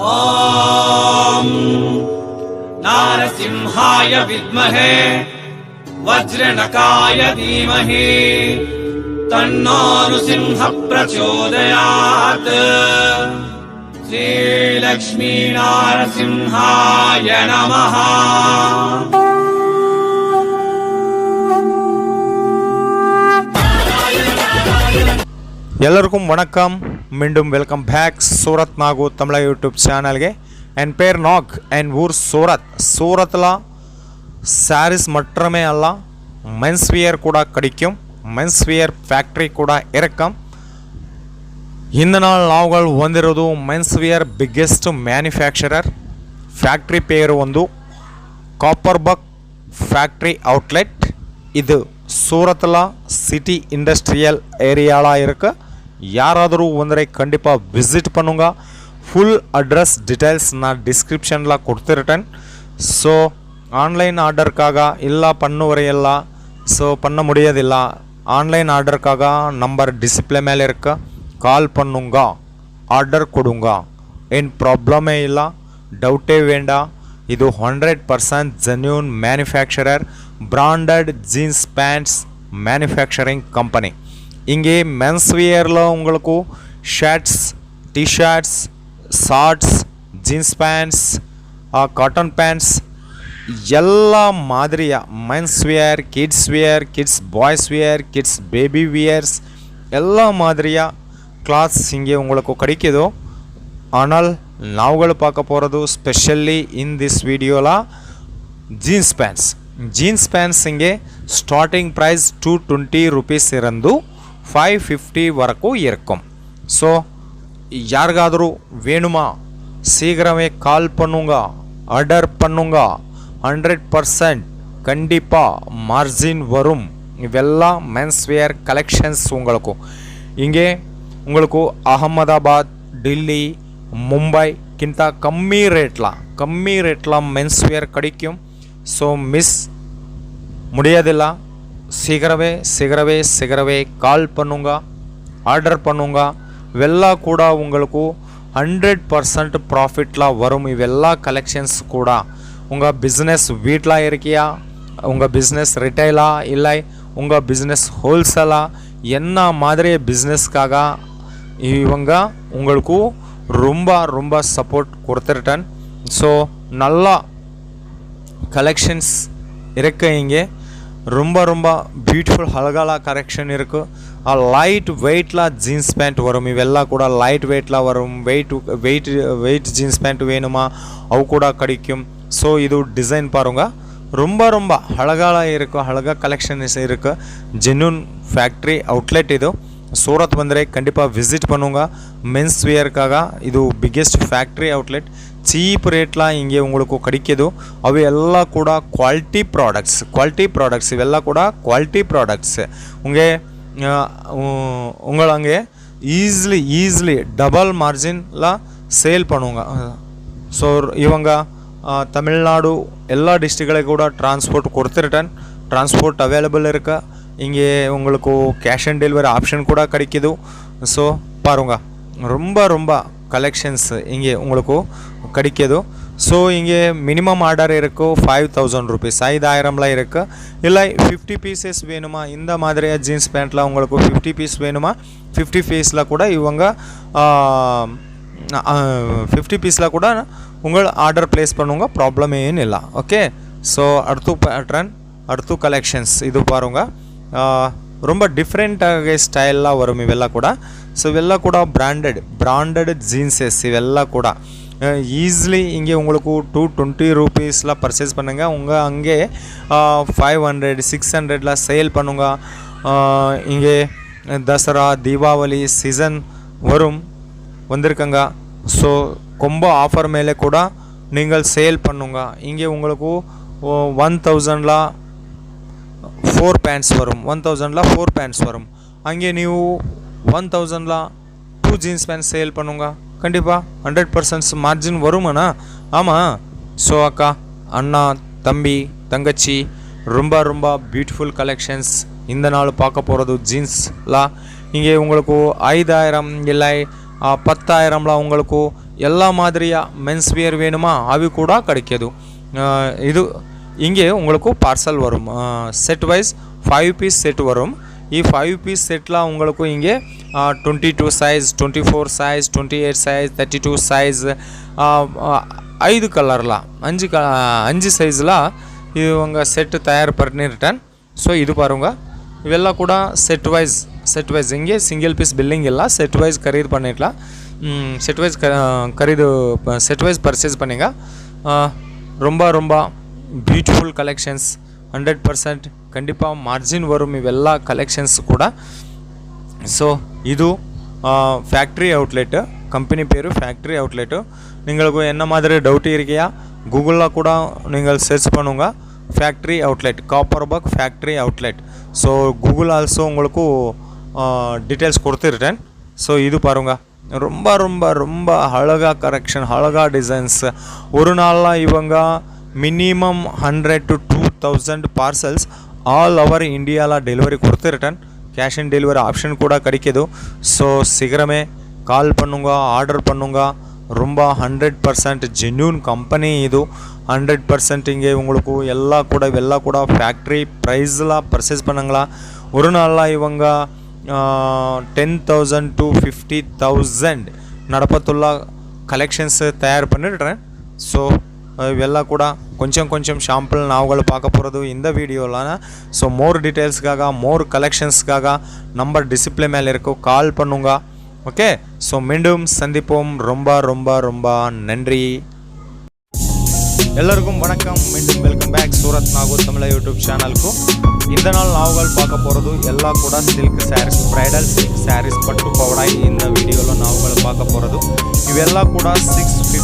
ॐ नारसिंहाय विद्महे वज्रनकाय धीमहि तन्नो नृसिंह प्रचोदयात्। श्रीलक्ष्मी नारसिंहाय नमः। ಎಲ್ಲರಿಗೂ வணக்கம். மீண்டும் வெல்கம் பேக் சூரத் நாகு தமிழ யூடியூப் சேனல்ಗೆ. என் பேர் நாக், என் ஊர் சூரத்தில் சாரீஸ் மட்டுமே அல்ல, மென்ஸ் வியர் கூட கிடைக்கும். மென்ஸ் வியர் ಫ್ಯಾಕ್ಟರಿ ಕೂಡ இருக்கும். இந்த நாள் நாவுகள் வந்திರೋದು men's wear biggest manufacturer factory பேர் ಒಂದು ಕಾಪರ್ ಬಕ್ ಫ್ಯಾಕ್ಟರಿ ಔಟ್ಲೆಟ್. இது சூரத்தில் சிட்டி இண்டஸ்ட்ரியல் ஏரியாவில் இருக்குது. யாராದರೂ வந்தரை கண்டிப்பாக விசிட் பண்ணுங்க. ஃபுல் அட்ரஸ் டீட்டெயில்ஸ் நான் டிஸ்கிரிப்ஷனில் கொடுத்துருட்டேன். ஸோ ஆன்லைன் ஆர்டருக்காக இல்லை பண்ணுவரையில்ல, ஸோ பண்ண முடியதில்ல. ஆன்லைன் ஆர்டருக்காக நம்பர் டிஸ்பிளே மேலே இருக்க, கால் பண்ணுங்க, ஆர்டர் கொடுங்க. ಏನು ಪ್ರಾಬ್ಲಮೇ ಇಲ್ಲ, ಡೌಟೇ வேண்டா. ಇದು 100% genuine manufacturer branded jeans pants manufacturing company. இங்கே மென்ஸ் வியரில் உங்களுக்கு shirts, T-shirts, shorts, jeans pants, cotton pants ಎಲ್ಲ ಮಾದರಿಯ men's wear, kids boys wear, kids baby wears எல்லா மாதிரியா கிளாத்ஸ் இங்கே உங்களுக்கு கிடைக்குதோ. ஆனால் நாவுಗಳು பார்க்க போகிறது ஸ்பெஷல்லி இன் திஸ் வீடியோவில் ஜீன்ஸ் பேண்ட்ஸ் இங்கே ஸ்டார்டிங் ப்ரைஸ் 220 rupees இருந்து 550 வரைக்கு இருக்கும். ஸோ யாருக்காದರೂ வேணுமா சீக்கிரமே கால் பண்ணுங்க, ஆர்டர் பண்ணுங்க. 100% கண்டிப்பாக மார்ஜின் வரும். இவெல்லாம் மென்ஸ் வியர் கலெக்ஷன்ஸ் இங்கே உங்களுக்கு அகமதாபாத், டெல்லி, மும்பைக்கிಂತ கம்மி ரேட்டில் மென்ஸ் வியர் கிடைக்கும். ஸோ மிஸ் முடியாதில்ல. சீக்கிரவே கால் பண்ணுங்க, ஆர்டர் பண்ணுங்க. இವೆಲ್ಲ கூட உங்களுக்கு 100% ப்ராஃபிட்டில் வரும். இவெல்லா கலெக்ஷன்ஸ் கூட உங்கள் பிஸ்னஸ் வீட்டில் இருக்கியா, உங்கள் பிஸ்னஸ் ரிட்டைலா இல்லை உங்கள் பிஸ்னஸ் ஹோல்சேலா, என்ன மாதிரி பிஸ்னஸ்க்காக இவங்க உங்களுக்கு ரொம்ப சப்போர்ட் கொடுத்துருட்டேன். ஸோ நல்லா கலெக்ஷன்ஸ் இருக்கு. இங்கே ரொம்ப பியூட்டிஃபுல் அழகால கலெக்ஷன் இருக்குது. லைட் வெயிட்டில் ஜீன்ஸ் பேண்ட் வரும். இவெல்லாம் கூட லைட் வெயிட்டில் வரும். வெயிட் ஜீன்ஸ் பேண்ட் வேணுமா அவு கூட கிடைக்கும். ஸோ இது டிசைன் பாருங்க, ரொம்ப அழகால இருக்குது. அழகாக கலெக்ஷன்ஸ் இருக்குது. ஜென்யூன் ஃபேக்ட்ரி அவுட்லெட் இது. சூரத் ಬಂದರೆ கண்டிப்பாக விசிட் பண்ணுங்க. மென்ஸ் வியர்க்காக இது பிக்கெஸ்ட் ஃபேக்ட்ரி அவுட்லெட். ಚೀಪ್ ರೇಟ್ಲ ಹಿಂಗೆ உங்களுக்கு கிடைக்குது. ಅವು ಎಲ್ಲ ಕೂಡ ಕ್ವಾಲಿಟಿ ಪ್ರಾಡಕ್ಟ್ಸ್ ಇವೆಲ್ಲ ಕೂಡ ಕ್ವಾಲಿಟಿ ಪ್ರಾಡಕ್ಟ್ಸ್. உங்களை ஈஸிலி டபுள் மார்ஜினில் சேல் பண்ணுவாங்க. ஸோ இவங்க தமிழ்நாடு எல்லா டிஸ்ட்ரிக்ட்களுக்கு கூட டிரான்ஸ்போர்ட் கொடுத்துருட்டேன். டிரான்ஸ்போர்ட் அவைலபிள் இருக்கு. இங்கே உங்களுக்கு கேஷ் ஆன் டெலிவரி ஆப்ஷன் கூட கிடைக்குது. ஸோ பாருங்க, ரொம்ப கலெக்ஷன்ஸ் இங்கே உங்களுக்கு கிடைக்குது. ஸோ இங்கே மினிமம் ஆர்டர் இருக்குது 5000 rupees, 5000ல இருக்குது. இல்லை 50 pieces வேணுமா, இந்த மாதிரியாக ஜீன்ஸ் பேண்ட்டில் உங்களுக்கு 50 piece வேணுமா, 50 pieceல கூட இவங்க 50 pieceல கூட உங்கள் ஆர்டர் ப்ளேஸ் பண்ணுங்க, ப்ராப்ளம் ஏன்னு இல்லை. ஓகே. ஸோ அடுத்து பேட்டர்ன், அடுத்து கலெக்ஷன்ஸ் இது பாருங்க. ரொம்ப டிஃப்ரெண்ட்டாக ஸ்டைலாக வரும் ಇವೆಲ್ಲ ಕೂಡ. ಸೊ ಇವೆಲ್ಲ ಕೂಡ ಬ್ರಾಂಡೆಡ್ ಜೀನ್ಸಸ್ ಇವೆಲ್ಲ ಕೂಡ ஈஸிலி இங்கே உங்களுக்கு 220 rupeesல பர்ச்சேஸ் பண்ணுங்க. உங்கள் அங்கே 500 600ல சேல் பண்ணுங்க. இங்கே தசரா தீபாவளி சீசன் வந்திருக்கங்க. ஸோ கொம்ப ஆஃபர் மேலே கூட நீங்கள் சேல் பண்ணுங்க. இங்கே உங்களுக்கு 1000ல 4 pants வரும். 1000ல 4 pants வரும். அங்கே ನೀವು 1000ல 2 jeans pants சேல் பண்ணுங்க. கண்டிப்பாக 100% மார்ஜின் வருமாண்ணா. ஆமாம். ஸோ அக்கா, அண்ணா, தம்பி, தங்கச்சி, ரொம்ப பியூட்டிஃபுல் கலெக்ஷன்ஸ் இந்த நாள் பார்க்க போகிறது ஜீன்ஸ்லாம். இங்கே உங்களுக்கு 5000 இல்லை 10,000ல உங்களுக்கு எல்லா மாதிரியா மென்ஸ் வியர் வேணுமா அవి கூட கிடைக்கிது. இது இங்கே உங்களுக்கு பார்சல் வரும். செட் வைஸ் 5 பீஸ் செட் வரும். ಈ 5 ಪೀಸ್ ಸೆಟ್ಲ உங்களுக்கு இங்கே 22 சைஸ், 24 சைஸ், 28 சைஸ், 32 சைஸ், 5 கலர்ல 5 சைஸ்ல இவங்க செட் தயார் பண்ணிருட்டேன். ஸோ ಇದು பாருங்க, ಇವೆಲ್ಲ ಕೂಡ செட் வைஸ் இங்கே சிங்கிள் பீஸ் பில்லிங் ಇಲ್ಲ, செட் வைஸ் ಖರೀದಿ பண்ணிடலாம். செட் வைஸ் பர்ச்சேஸ் பண்ணுங்க. ரொம்ப ரொம்ப பியூட்டிஃபுல் கலெக்ஷன்ஸ், 100% கண்டிப்பாக மார்ஜின் வரும் இವೆಲ್ಲ கலெக்ஷன்ஸ் கூட. ஸோ இது ஃபேக்ட்ரி அவுட்லெட்டு, கம்பெனி பேர் ஃபேக்ட்ரி அவுட்லெட்டு. உங்களுக்கு என்ன மாதிரி டவுட் இருக்கியா கூகுளில் கூட நீங்கள் சர்ச் பண்ணுங்க, factory outlet, Copperberg factory outlet. So Google also உங்களுக்கு டீட்டெயில்ஸ் கொடுத்துருட்டேன். ஸோ இது பாருங்க, ரொம்ப ரொம்ப ரொம்ப அழகாக கரெக்ஷன், அழகாக டிசைன்ஸ். ஒரு நாளில் இவங்க minimum 100 to 2000 parcels all over இந்தியாவில் டெலிவரி கொடுத்துருட்டேன். கேஷ் ஆன் டெலிவரி ஆப்ஷன் கூட கிடைக்கிது. ஸோ சீக்கிரமே கால் பண்ணுங்க, ஆர்டர் பண்ணுங்க. ரொம்ப 100% ஜென்யூன் கம்பெனி இது. 100% இங்கே உங்களுக்கு இವೆಲ್ಲ ಕೂಡ ಫ್ಯಾಕ್ಟ್ರಿ ப்ரைஸில் பர்ச்சேஸ் பண்ணுங்களா. ஒரு நாளில் இவங்க 10,000 to 50,000 நடப்பத்துள்ள கலெக்ஷன்ஸ் தயார் பண்ணிடுறேன். ஸோ ಇವೆಲ್ಲ ಕೂಡ ಕೊಂಚಂ ಶಾಂಪಲ್ ನಾವುಗಳು பார்க்க போகிறது இந்த வீடியோவில். ஸோ மோர் டீட்டெயில்ஸ்க்காக, மோர் கலெக்ஷன்ஸ்க்காக நம்பர் டிஸ்பிளே மேலே இருக்கும், கால் பண்ணுங்க. ஓகே, ஸோ மீண்டும் சந்திப்போம். ரொம்ப ரொம்ப ரொம்ப நன்றி. எல்லாருக்கும் வணக்கம். மீண்டும் வெல்கம் பேக் சூரத் நாகு தமிழ யூடியூப் சேனலுக்கு. இந்த நாள் நாவுகள் பார்க்க போகிறது ಎಲ್ಲ ಕೂಡ silk sarees, bridal silk sarees, pattu pavadai. இந்த வீடியோவில் நாவுகள் பார்க்க போகிறது ಇವೆಲ್ಲ ಕೂಡ 650